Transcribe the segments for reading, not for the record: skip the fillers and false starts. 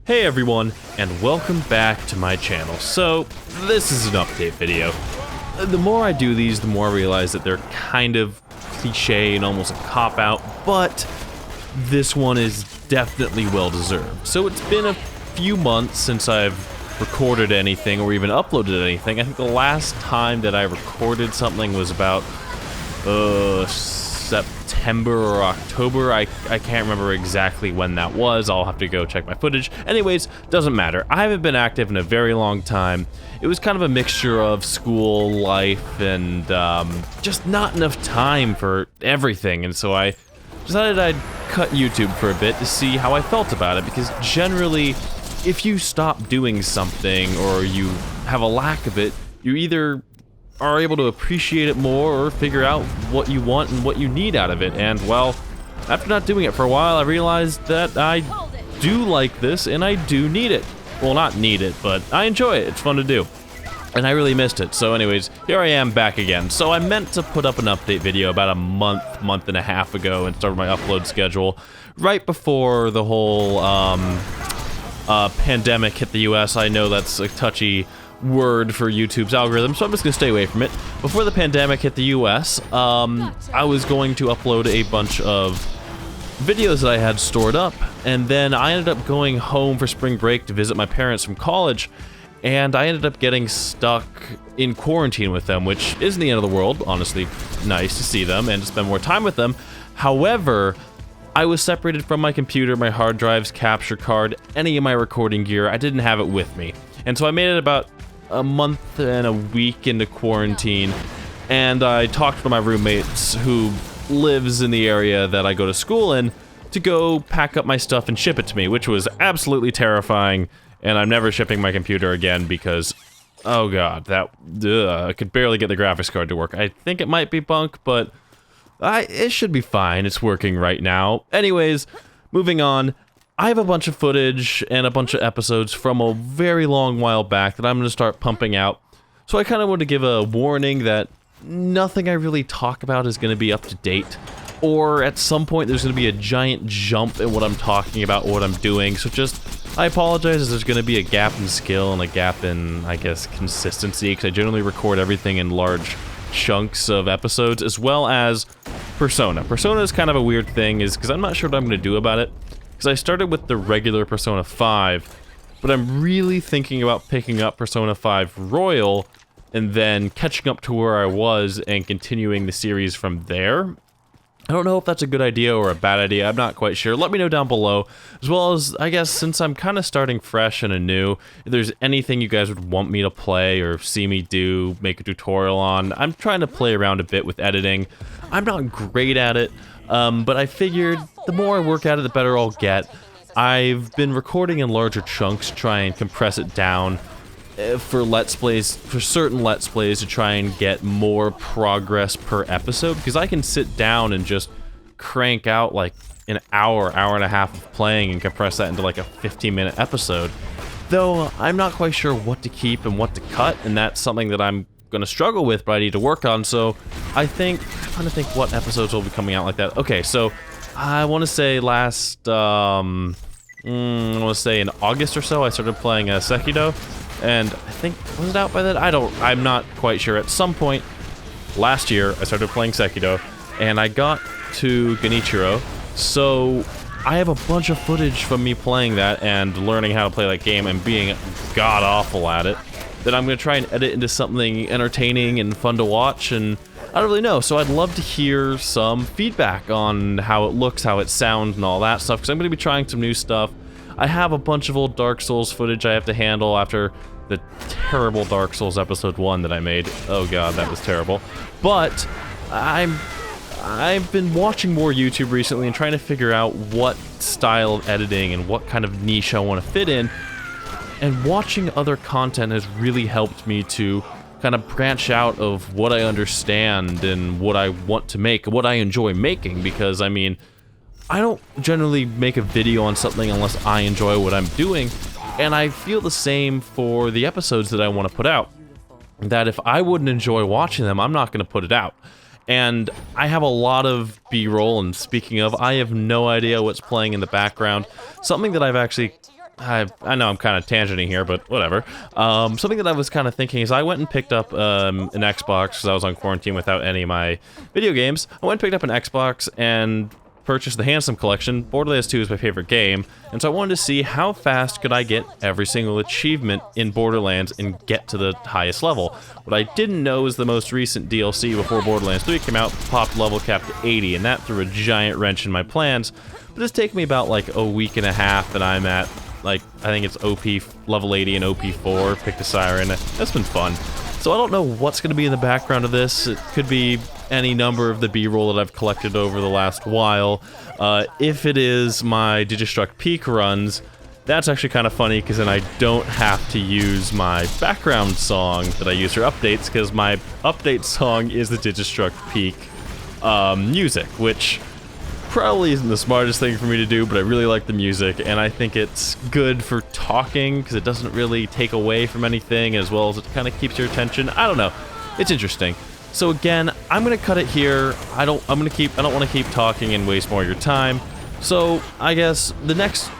Hey everyone, and welcome back to my channel. So, this is an update video. The more I do these, the more I realize that they're kind of cliche and almost a cop-out, but this one is definitely well-deserved. So it's been a few months since I've recorded anything or even uploaded anything. I think the last time that I recorded something was about September or October. I can't remember exactly when that was. I'll have to go check my footage. Anyways, doesn't matter. I haven't been active in a very long time. It was kind of a mixture of school life and just not enough time for everything, and so I decided I'd cut YouTube for a bit to see how I felt about it, because generally if you stop doing something or you have a lack of it, you either are able to appreciate it more or figure out what you want and what you need out of it. And well, after not doing it for a while, I realized that I do like this and I do need it. Well, not need it, but I enjoy it. It's fun to do. And I really missed it. So anyways, here I am back again. So I meant to put up an update video about a month and a half ago and started my upload schedule right before the whole pandemic hit the US. I know that's a touchy word for YouTube's algorithm, so I'm just gonna stay away from it. Before the pandemic hit the US, I was going to upload a bunch of videos that I had stored up, and then I ended up going home for spring break to visit my parents from college, and I ended up getting stuck in quarantine with them, which isn't the end of the world. Honestly, nice to see them and to spend more time with them. However, I was separated from my computer, my hard drives, capture card, any of my recording gear. I didn't have it with me. And so I made it about a month and a week into quarantine, and I talked to my roommates who lives in the area that I go to school in to go pack up my stuff and ship it to me, which was absolutely terrifying, and I'm never shipping my computer again because, oh god, I could barely get the graphics card to work. I think it might be bunk, but it should be fine. It's working right now. Anyways, moving on. I have a bunch of footage and a bunch of episodes from a very long while back that I'm going to start pumping out. So I kind of want to give a warning that nothing I really talk about is going to be up to date. Or at some point there's going to be a giant jump in what I'm talking about, what I'm doing. So I apologize if there's going to be a gap in skill and a gap in, I guess, consistency. Because I generally record everything in large chunks of episodes, as well as Persona. Persona is kind of a weird thing, because I'm not sure what I'm going to do about it. Because I started with the regular Persona 5, but I'm really thinking about picking up Persona 5 Royal and then catching up to where I was and continuing the series from there. I don't know if that's a good idea or a bad idea. I'm not quite sure. Let me know down below. As well as, I guess, since I'm kind of starting fresh and anew, if there's anything you guys would want me to play or see me do, make a tutorial on. I'm trying to play around a bit with editing. I'm not great at it, but I figured the more I work at it, the better I'll get. I've been recording in larger chunks to try and compress it down for certain Let's Plays, to try and get more progress per episode, because I can sit down and just crank out like an hour and a half of playing and compress that into like a 15-minute episode. Though I'm not quite sure what to keep and what to cut, and that's something that I'm gonna struggle with, but I need to work on. So I'm trying to think what episodes will be coming out like that. Okay, so I want to say I want to say in August or so, I started playing Sekiro, and I think, was it out by then? I'm not quite sure. At some point last year, I started playing Sekiro, and I got to Genichiro, so I have a bunch of footage from me playing that and learning how to play that game and being god-awful at it, that I'm going to try and edit into something entertaining and fun to watch, and I don't really know, so I'd love to hear some feedback on how it looks, how it sounds, and all that stuff, because I'm going to be trying some new stuff. I have a bunch of old Dark Souls footage I have to handle after the terrible Dark Souls Episode 1 that I made. Oh god, that was terrible. But I've been watching more YouTube recently and trying to figure out what style of editing and what kind of niche I want to fit in, and watching other content has really helped me to kind of branch out of what I understand and what I want to make, what I enjoy making, because, I mean, I don't generally make a video on something unless I enjoy what I'm doing, and I feel the same for the episodes that I want to put out, that if I wouldn't enjoy watching them, I'm not going to put it out. And I have a lot of B-roll, and speaking of, I have no idea what's playing in the background. Something that I've actually I know I'm kind of tangenting here, but whatever. Something that I was kind of thinking is I went and picked up an Xbox because I was on quarantine without any of my video games. I went and picked up an Xbox and purchased the Handsome Collection. Borderlands 2 is my favorite game, and so I wanted to see how fast could I get every single achievement in Borderlands and get to the highest level. What I didn't know is the most recent DLC before Borderlands 3 came out popped level cap to 80, and that threw a giant wrench in my plans. But it's taken me about like a week and a half, and I'm at like, I think it's OP level 80 and OP 4, picked a Siren. That's been fun. So I don't know what's going to be in the background of this. It could be any number of the B-roll that I've collected over the last while. If it is my Digistruct Peak runs, that's actually kind of funny because then I don't have to use my background song that I use for updates, because my update song is the Digistruct Peak music, which probably isn't the smartest thing for me to do, but I really like the music, and I think it's good for talking because it doesn't really take away from anything, as well as it kind of keeps your attention. I don't know. It's interesting. So again, I'm gonna cut it here. I don't want to keep talking and waste more of your time. So I guess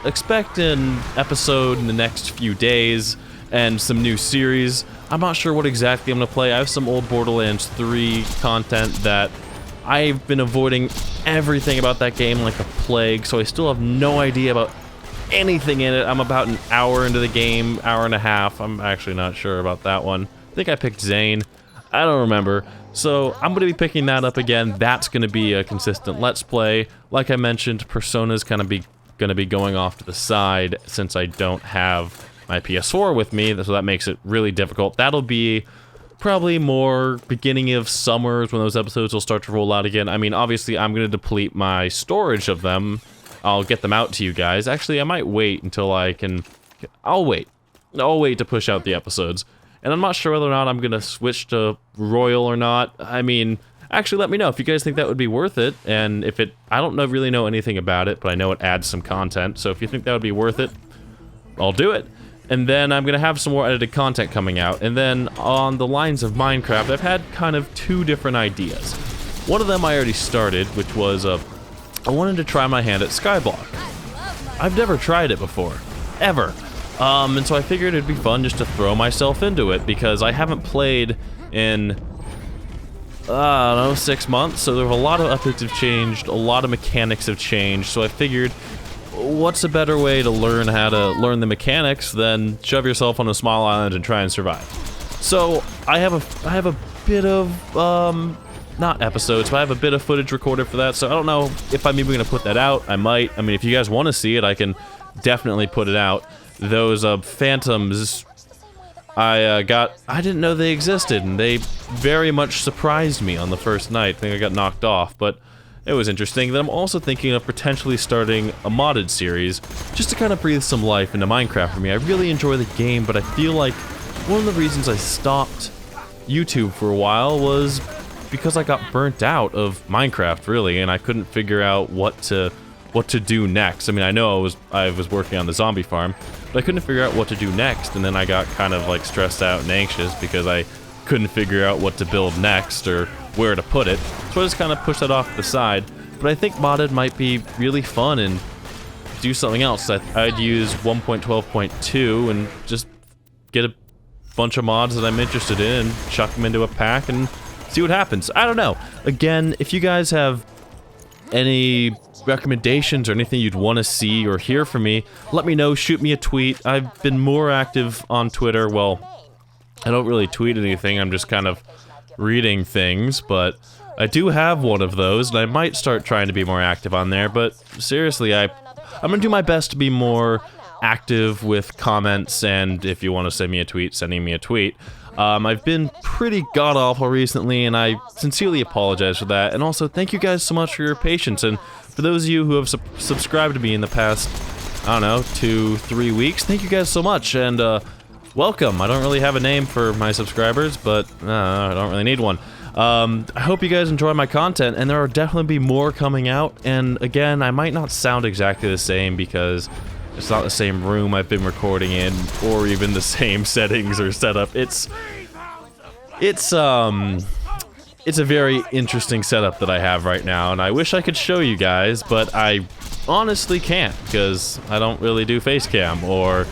expect an episode in the next few days and some new series. I'm not sure what exactly I'm gonna play. I have some old Borderlands 3 content that I've been avoiding everything about that game like a plague, so I still have no idea about anything in it. I'm about an hour into the game, hour and a half. I'm actually not sure about that one. I think I picked Zane. I don't remember. So I'm going to be picking that up again. That's going to be a consistent Let's Play. Like I mentioned, Persona's kind of going to be going off to the side since I don't have my PS4 with me, so that makes it really difficult. That'll be probably more beginning of summers when those episodes will start to roll out again. I mean, obviously, I'm going to deplete my storage of them. I'll get them out to you guys. Actually, I might wait until I can... I'll wait to push out the episodes. And I'm not sure whether or not I'm going to switch to Royal or not. I mean, actually, let me know if you guys think that would be worth it. And if it... I don't really know anything about it, but I know it adds some content. So if you think that would be worth it, I'll do it. And then I'm going to have some more edited content coming out. And then on the lines of Minecraft, I've had kind of two different ideas. One of them I already started, which was I wanted to try my hand at Skyblock. I've never tried it before. Ever. And so I figured it'd be fun just to throw myself into it, because I haven't played in, I don't know, 6 months, so there are a lot of updates have changed, a lot of mechanics have changed, so I figured, what's a better way to learn how to learn the mechanics than shove yourself on a small island and try and survive? So I have a bit of, not episodes, but I have a bit of footage recorded for that, so I don't know if I'm even going to put that out. I might. I mean, if you guys want to see it, I can definitely put it out. Those phantoms I didn't know they existed, and they very much surprised me on the first night. I think I got knocked off, but it was interesting. Then I'm also thinking of potentially starting a modded series, just to kind of breathe some life into Minecraft for me. I really enjoy the game, but I feel like one of the reasons I stopped YouTube for a while was because I got burnt out of Minecraft, really, and I couldn't figure out what to do next. I mean, I know I was working on the zombie farm, but I couldn't figure out what to do next, and then I got kind of like stressed out and anxious because I couldn't figure out what to build next or where to put it. So I just kind of pushed that off to the side. But I think modded might be really fun and do something else. I'd use 1.12.2 and just get a bunch of mods that I'm interested in and chuck them into a pack and see what happens. I don't know. Again, if you guys have any recommendations or anything you'd want to see or hear from me, let me know. Shoot me a tweet. I've been more active on Twitter. Well, I don't really tweet anything. I'm just kind of reading things, but I do have one of those, and I might start trying to be more active on there. But seriously, I'm gonna do my best to be more active with comments, and if you want to send me a tweet, sending me a tweet. I've been pretty god-awful recently, and I sincerely apologize for that. And also, thank you guys so much for your patience. And for those of you who have subscribed to me in the past, I don't know, 2-3 weeks, thank you guys so much. And welcome. I don't really have a name for my subscribers, but I don't really need one. I hope you guys enjoy my content, and there will definitely be more coming out. And again, I might not sound exactly the same because it's not the same room I've been recording in, or even the same settings or setup. It's a very interesting setup that I have right now, and I wish I could show you guys, but I honestly can't, because I don't really do face cam, or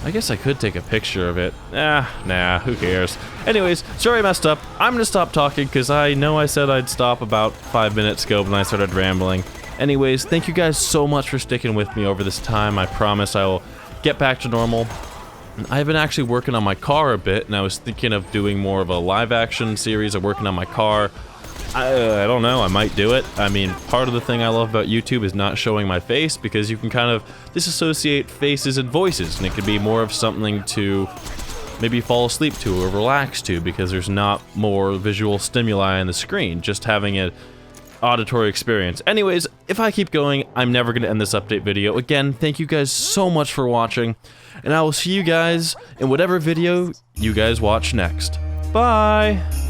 I guess I could take a picture of it. Nah, who cares? Anyways, sorry I messed up. I'm gonna stop talking, because I know I said I'd stop about 5 minutes ago, but I started rambling. Anyways, thank you guys so much for sticking with me over this time. I promise I will get back to normal. I've been actually working on my car a bit, and I was thinking of doing more of a live action series of working on my car. I don't know, I might do it. I mean, part of the thing I love about YouTube is not showing my face, because you can kind of disassociate faces and voices, and it could be more of something to maybe fall asleep to or relax to, because there's not more visual stimuli on the screen, just having an auditory experience. Anyways, if I keep going, I'm never going to end this update video. Again, thank you guys so much for watching, and I will see you guys in whatever video you guys watch next. Bye!